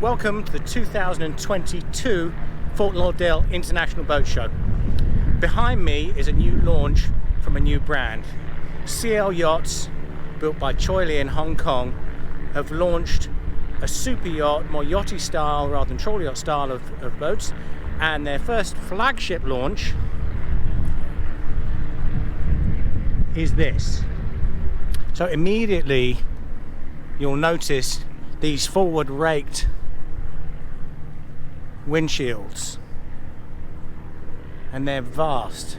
Welcome to the 2022 Fort Lauderdale International Boat Show. Behind me is a new launch from a new brand. CL Yachts, built by Choi Lee in Hong Kong, have launched a super yacht, more yachty style rather than trawler yacht style of boats, and their first flagship launch is this. So immediately you'll notice these forward raked windshields, and they're vast.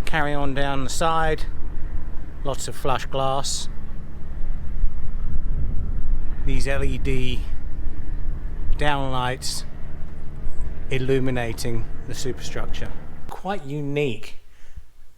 Carry on down the side, lots of flush glass, these LED downlights illuminating the superstructure. Quite unique.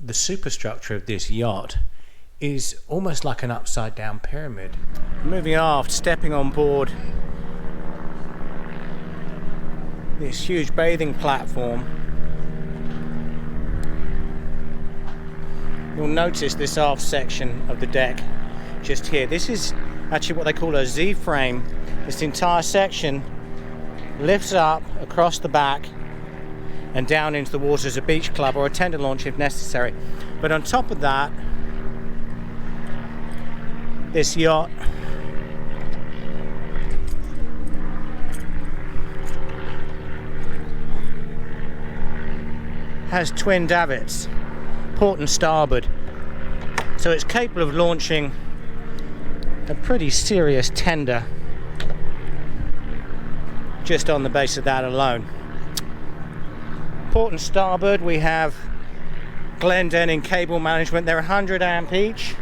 The superstructure of this yacht is almost like an upside down pyramid. Moving aft, stepping on board this huge bathing platform, you'll notice this aft section of the deck just here. This is actually what they call a Z-frame. This entire section lifts up across the back and down into the water as a beach club or a tender launch if necessary. But on top of that, this yacht has twin davits, port and starboard, so it's capable of launching a pretty serious tender just on the base of that alone. Port and starboard, we have Glendenning cable management. They're 100 amp each,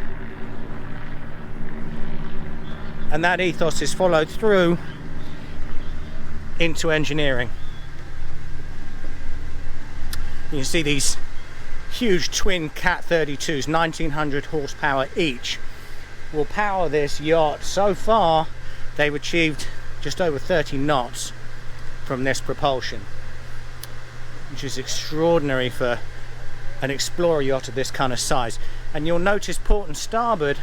and that ethos is followed through into engineering. You can see these huge twin Cat 32s, 1900 horsepower each, will power this yacht. So far they've achieved just over 30 knots from this propulsion, which is extraordinary for an explorer yacht of this kind of size. And you'll notice port and starboard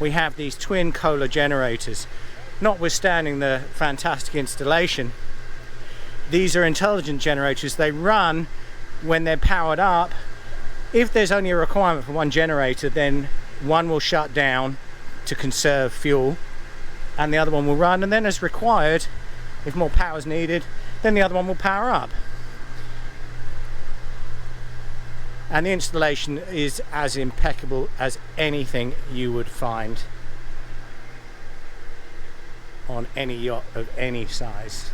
we have these twin Kohler generators. Notwithstanding the fantastic installation, these are intelligent generators. They run when they're powered up. If there's only a requirement for one generator, then one will shut down to conserve fuel and the other one will run, and then as required, if more power is needed, then the other one will power up. And the installation is as impeccable as anything you would find on any yacht of any size.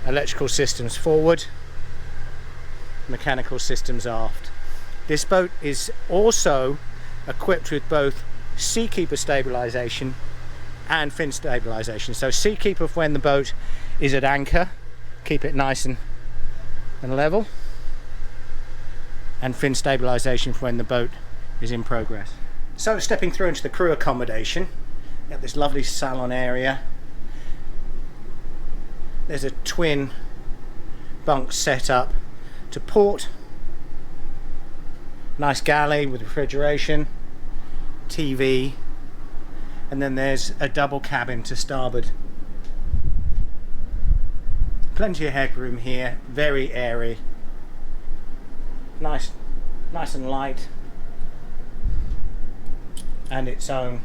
Electrical systems forward, mechanical systems aft. This boat is also equipped with both seakeeper stabilization and fin stabilization. So seakeeper for when the boat is at anchor, keep it nice and level, and fin stabilization for when the boat is in progress. So stepping through into the crew accommodation, got this lovely salon area. There's a twin bunk set up to port, nice galley with refrigeration, TV, and then there's a double cabin to starboard. Plenty of headroom here, very airy, nice and light, and its own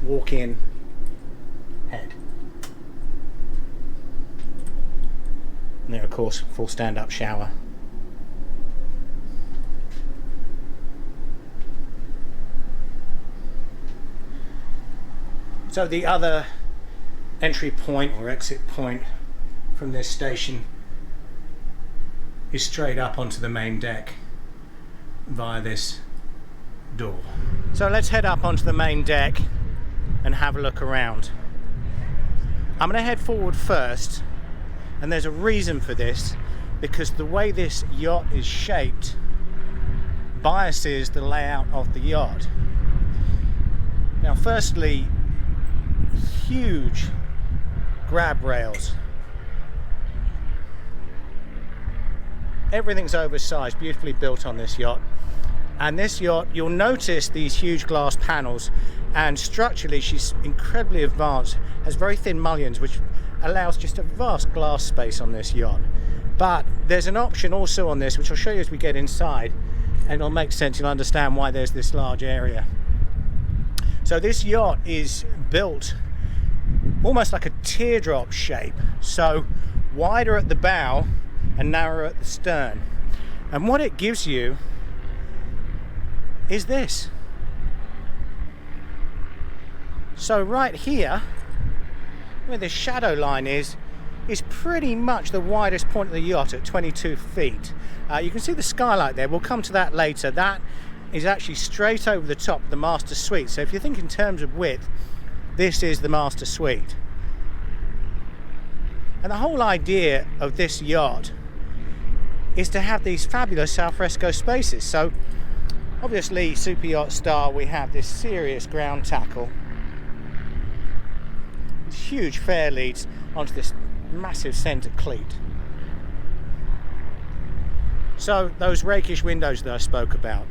walk-in head. And there, of course, full stand-up shower. So the other entry point or exit point from this station is straight up onto the main deck via this door. So let's head up onto the main deck and have a look around. I'm going to head forward first, and there's a reason for this, because the way this yacht is shaped biases the layout of the yacht. Now firstly, huge grab rails. Everything's oversized, beautifully built on this yacht. And this yacht, you'll notice these huge glass panels, and structurally she's incredibly advanced, has very thin mullions which allows just a vast glass space on this yacht. But there's an option also on this which I'll show you as we get inside, and it'll make sense, you'll understand why there's this large area. So this yacht is built almost like a teardrop shape, so wider at the bow and narrower at the stern. And what it gives you is this. So right here, where the shadow line is pretty much the widest point of the yacht at 22 feet. You can see the skylight there, we'll come to that later. That is actually straight over the top of the master suite. So if you think in terms of width, this is the master suite. And the whole idea of this yacht is to have these fabulous alfresco spaces. So obviously, super yacht style, we have this serious ground tackle, huge fair leads onto this massive centre cleat. So those rakish windows that I spoke about,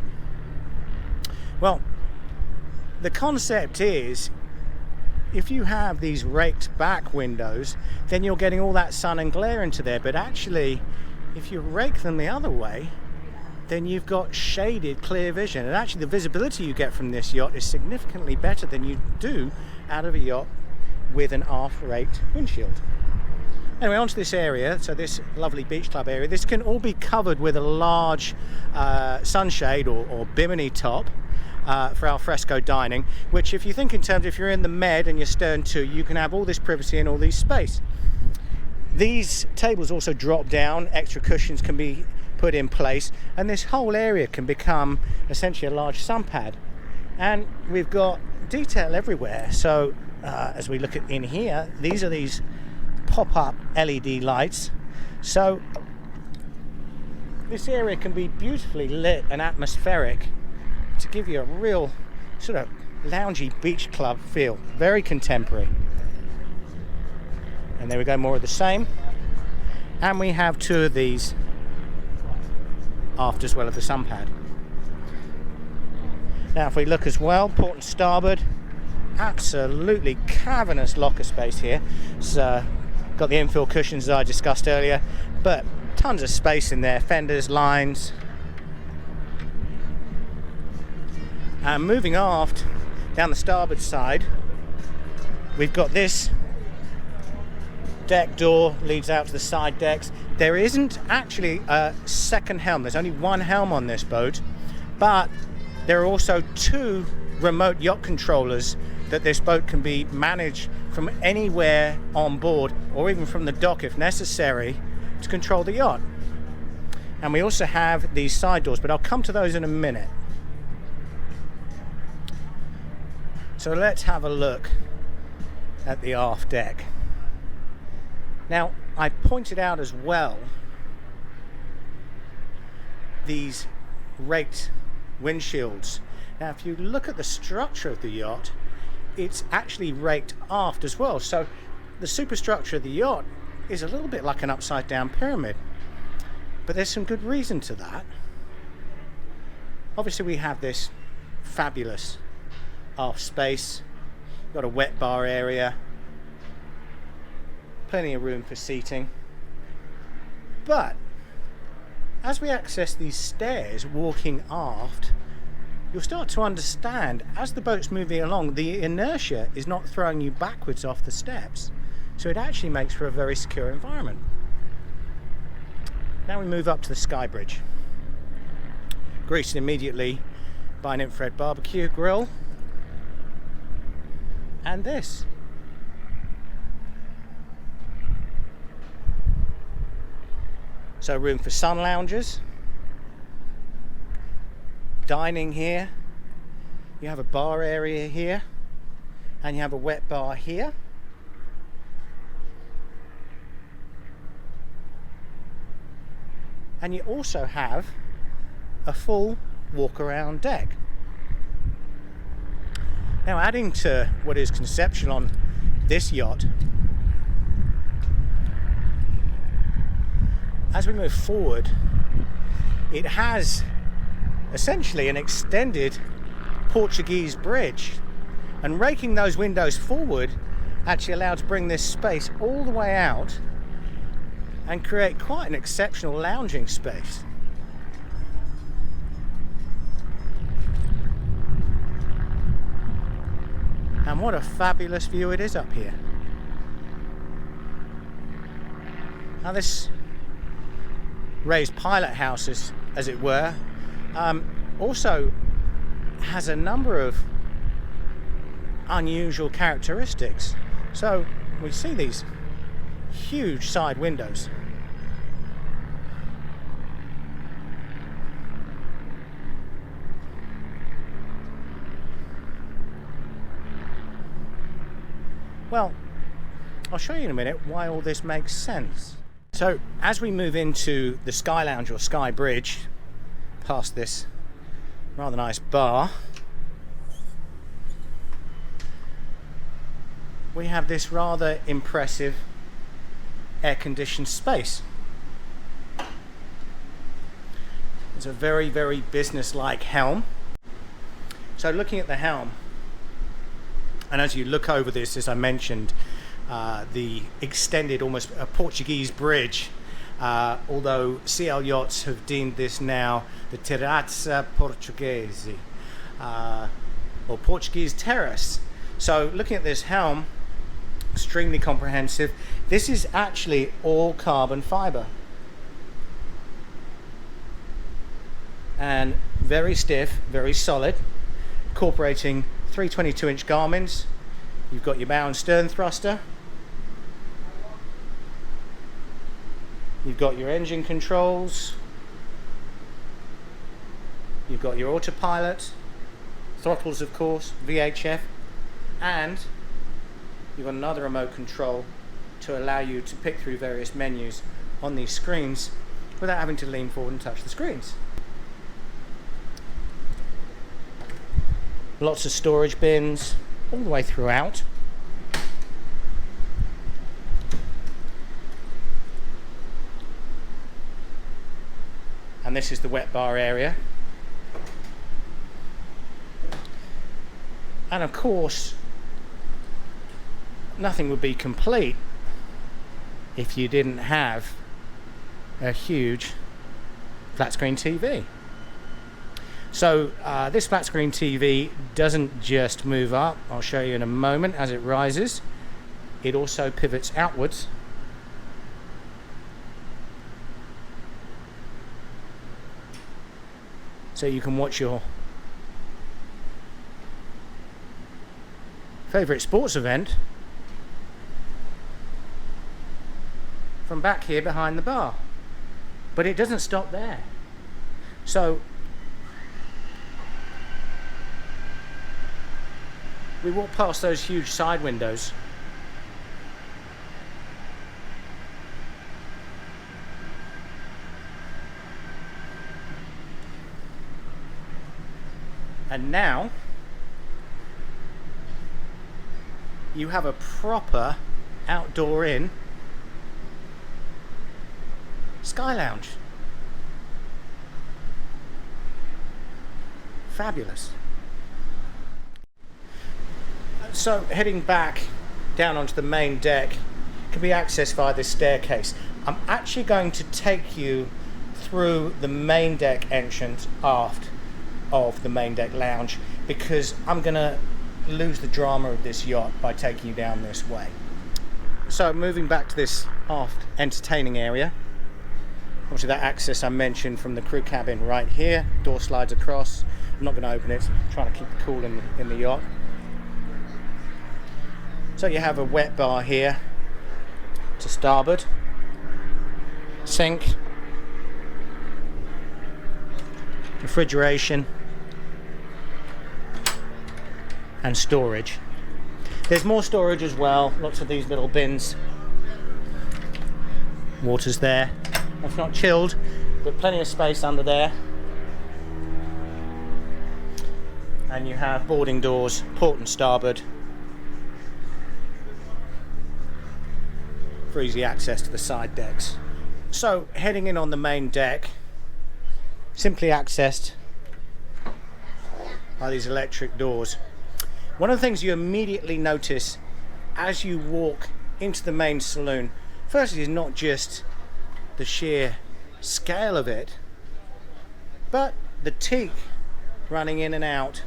well, the concept is if you have these raked back windows, then you're getting all that sun and glare into there. But actually, if you rake them the other way, then you've got shaded clear vision, and actually the visibility you get from this yacht is significantly better than you do out of a yacht with an aft raked windshield. Anyway, onto this area, so this lovely beach club area, this can all be covered with a large sunshade or bimini top for alfresco dining, which if you think in terms, if you're in the med and you're stern to, you can have all this privacy and all this space. These tables also drop down, extra cushions can be put in place, and this whole area can become essentially a large sun pad. And we've got detail everywhere. So as we look at in here, these are these pop-up LED lights. So this area can be beautifully lit and atmospheric to give you a real sort of loungy beach club feel, very contemporary. And there we go, more of the same. And we have two of these aft as well of the sun pad. Now if we look as well, port and starboard, absolutely cavernous locker space here. So got the infill cushions that I discussed earlier, but tons of space in there, fenders, lines. And moving aft down the starboard side, we've got this deck door leads out to the side decks. There isn't actually a second helm, there's only one helm on this boat, but there are also two remote yacht controllers that this boat can be managed from anywhere on board, or even from the dock if necessary, to control the yacht. And we also have these side doors, but I'll come to those in a minute. So let's have a look at the aft deck. Now, I pointed out as well these raked windshields. Now, if you look at the structure of the yacht, it's actually raked aft as well. So the superstructure of the yacht is a little bit like an upside down pyramid. But there's some good reason to that. Obviously, we have this fabulous aft space. We've got a wet bar area, plenty of room for seating. But as we access these stairs walking aft, you'll start to understand as the boat's moving along, the inertia is not throwing you backwards off the steps. So it actually makes for a very secure environment. Now we move up to the sky bridge, greeted immediately by an infrared barbecue grill and this. So room for sun loungers, dining here, you have a bar area here, and you have a wet bar here. And you also have a full walk around deck. Now, adding to what is conceptual on this yacht, as we move forward, it has essentially an extended Portuguese bridge, and raking those windows forward actually allowed to bring this space all the way out and create quite an exceptional lounging space. And what a fabulous view it is up here. Now this raised pilot house, as it were, also has a number of unusual characteristics. So we see these huge side windows. Well, I'll show you in a minute why all this makes sense. So as we move into the Sky Lounge or Sky Bridge, past this rather nice bar, we have this rather impressive air-conditioned space. It's a very, very business-like helm. So looking at the helm, and as you look over this, as I mentioned, the extended, almost a Portuguese bridge, although CL Yachts have deemed this now the Terrazza Portuguese, or Portuguese terrace. So looking at this helm, extremely comprehensive. This is actually all carbon fiber and very stiff, very solid, incorporating 3 22-inch Garmins. You've got your bow and stern thruster, you've got your engine controls, you've got your autopilot, throttles of course, VHF, and you've got another remote control to allow you to pick through various menus on these screens without having to lean forward and touch the screens. Lots of storage bins all the way throughout. And this is the wet bar area. And of course, nothing would be complete if you didn't have a huge flat screen TV. So this flat screen TV doesn't just move up, I'll show you in a moment as it rises. It also pivots outwards. So you can watch your favourite sports event from back here behind the bar. But it doesn't stop there. So we walk past those huge side windows. And now you have a proper outdoor in Sky Lounge. Fabulous. So heading back down onto the main deck can be accessed via this staircase. I'm actually going to take you through the main deck entrance aft of the main deck lounge, because I'm gonna lose the drama of this yacht by taking you down this way. So moving back to this aft entertaining area, obviously that access I mentioned from the crew cabin right here, door slides across. I'm not going to open it, I'm trying to keep it cool in the yacht. So you have a wet bar here to starboard, sink, refrigeration, and storage. There's more storage as well, lots of these little bins. Water's there. It's not chilled, but plenty of space under there. And you have boarding doors, port and starboard, for easy access to the side decks. So heading in on the main deck, simply accessed are these electric doors. One of the things you immediately notice as you walk into the main saloon, firstly, is not just the sheer scale of it, but the teak running in and out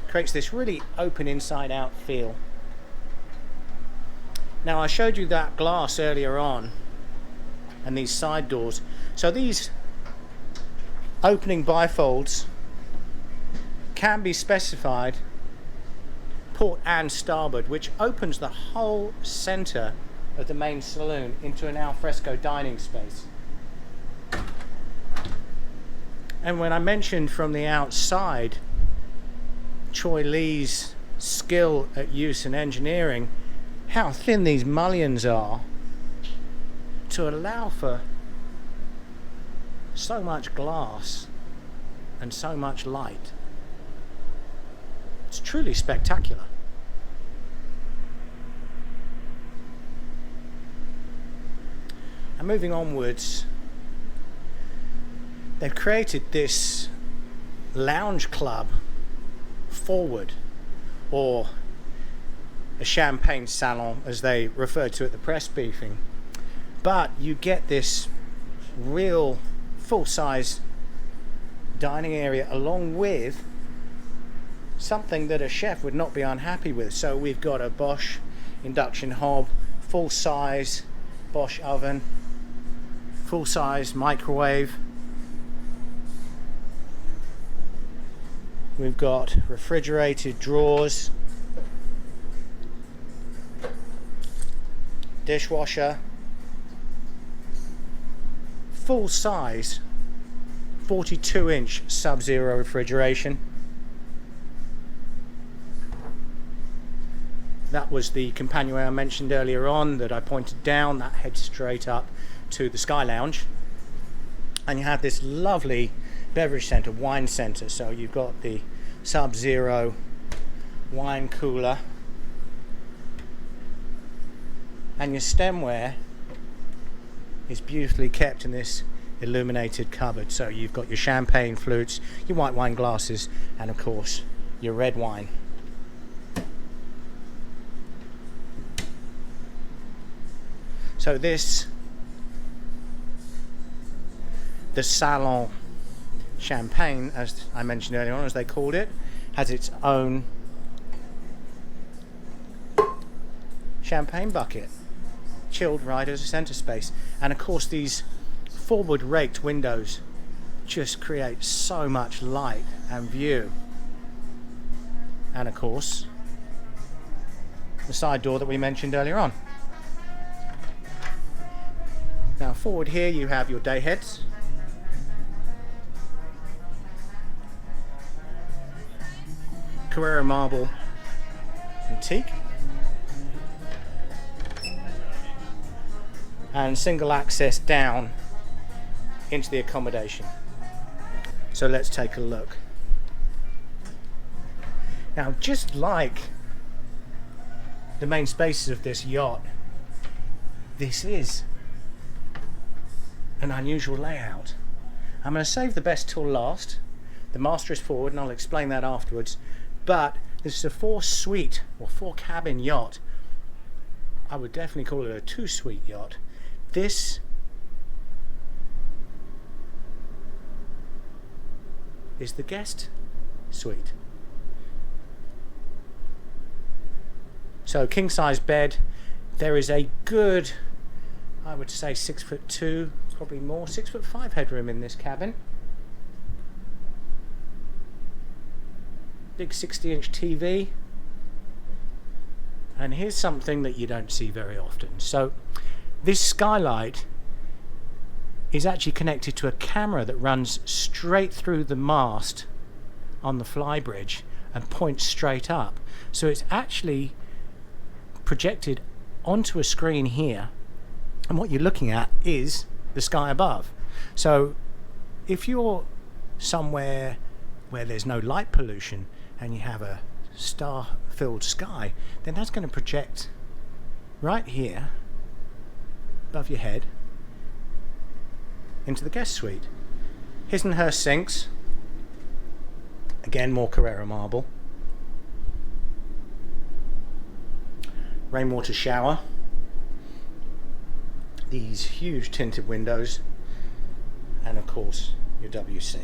creates this really open inside out feel. Now, I showed you that glass earlier on and these side doors. So these opening bifolds can be specified port and starboard, which opens the whole center of the main saloon into an alfresco dining space. And when I mentioned from the outside Choi Lee's skill at use and engineering, how thin these mullions are to allow for so much glass and so much light. It's truly spectacular. And moving onwards, they've created this lounge club forward, or a champagne salon as they refer to it at the press briefing. But you get this real full-size dining area along with something that a chef would not be unhappy with. So we've got a Bosch induction hob, full-size Bosch oven, full-size microwave. We've got refrigerated drawers, dishwasher, full-size 42-inch sub-zero refrigeration. That was the companionway I mentioned earlier on that I pointed down. That heads straight up to the Sky Lounge. And you have this lovely beverage center, wine center. So you've got the sub-zero wine cooler. And your stemware is beautifully kept in this illuminated cupboard. So you've got your champagne flutes, your white wine glasses, and of course your red wine. So this, the Salon Champagne, as I mentioned earlier on, as they called it, has its own champagne bucket, chilled right as a center space. And of course these forward raked windows just create so much light and view. And of course the side door that we mentioned earlier on. Now forward here you have your day heads. Carrera marble and teak. And single access down into the accommodation. So let's take a look. Now, just like the main spaces of this yacht, this is an unusual layout. I'm going to save the best till last. The master is forward and I'll explain that afterwards. But this is a 4-suite or 4-cabin yacht. I would definitely call it a 2-suite yacht. This is the guest suite. So king size bed. There is a good, I would say 6'2", probably more, 6'5" headroom in this cabin. Big 60-inch TV. And here's something that you don't see very often. So this skylight is actually connected to a camera that runs straight through the mast on the flybridge and points straight up. So it's actually projected onto a screen here, and what you're looking at is the sky above. So if you're somewhere where there's no light pollution and you have a star-filled sky, then that's going to project right here above your head into the guest suite. His and her sinks, Again, more Carrera marble. Rainwater shower. These huge tinted windows, and of course your WC.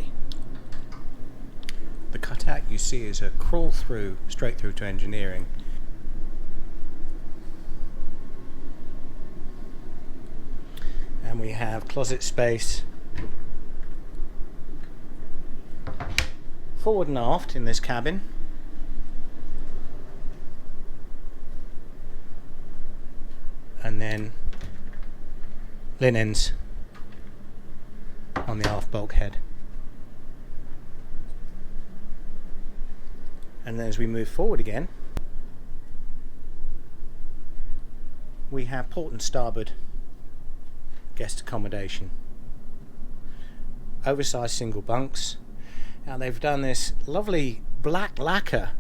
The cutout you see is a crawl through, straight through to engineering. And we have closet space forward and aft in this cabin. And then linens on the aft bulkhead. And then as we move forward again, we have port and starboard guest accommodation. Oversized single bunks. Now they've done this lovely black lacquer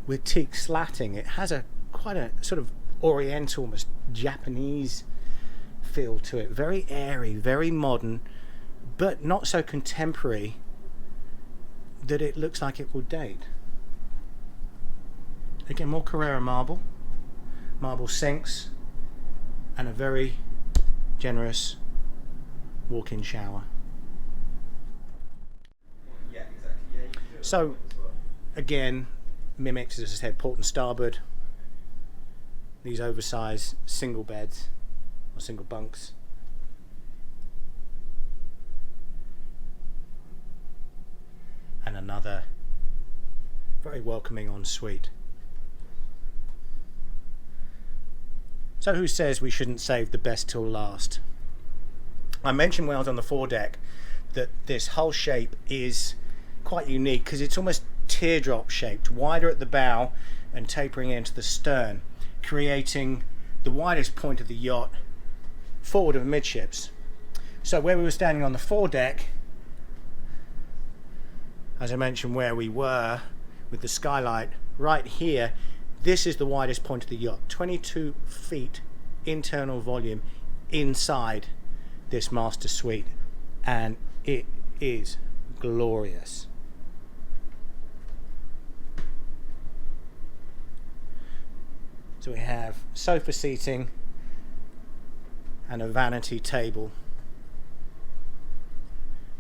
with teak slatting. It has quite a sort of oriental, almost Japanese feel to it. Very airy, very modern, but not so contemporary that it looks like it will date. Again, more Carrera marble sinks, and a very generous walk-in shower. So again, mimics, as I said, port and starboard. These oversized single beds or single bunks. And another very welcoming ensuite. So who says we shouldn't save the best till last? I mentioned when I was on the foredeck that this hull shape is quite unique because it's almost teardrop shaped, wider at the bow and tapering into the stern, creating the widest point of the yacht forward of midships. So where we were standing on the foredeck, as I mentioned where we were with the skylight right here, this is the widest point of the yacht, 22 feet internal volume inside this master suite, and it is glorious. So we have sofa seating and a vanity table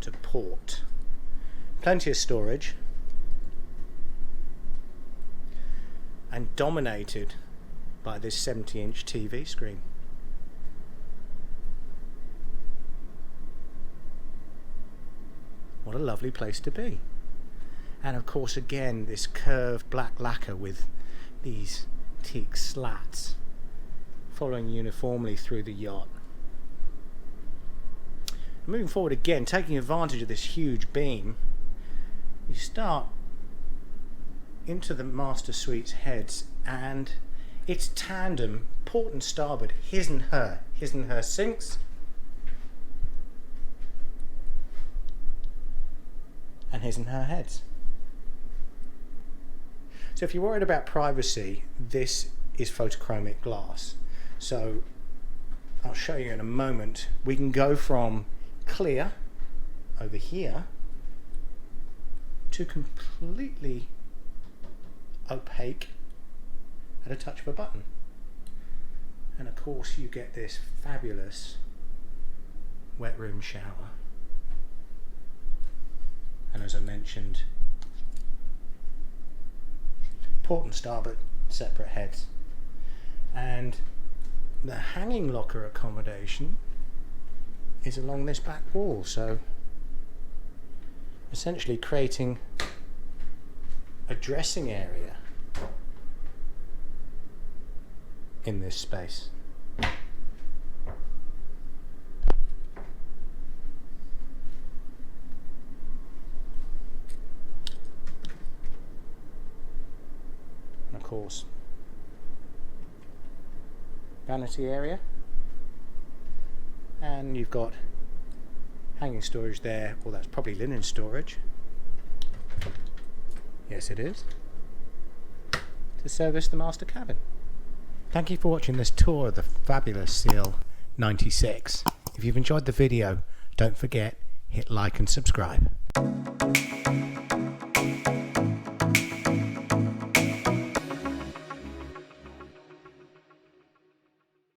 to port. Plenty of storage, and dominated by this 70-inch TV screen. What a lovely place to be. And of course, again, this curved black lacquer with these teak slats following uniformly through the yacht. Moving forward again, taking advantage of this huge beam, you start into the master suite's heads, and it's tandem, port and starboard, his and her sinks, and his and her heads. So if you're worried about privacy, this is photochromic glass. So I'll show you in a moment. We can go from clear over here to completely opaque at a touch of a button. And of course you get this fabulous wet room shower. And as I mentioned, port and starboard separate heads. And the hanging locker accommodation is along this back wall, so essentially creating a dressing area in this space. And of course, vanity area, and you've got hanging storage there. Well, that's probably linen storage. Yes, it is, to service the master cabin. Thank you for watching this tour of the fabulous CL96. If you've enjoyed the video, don't forget, hit like and subscribe.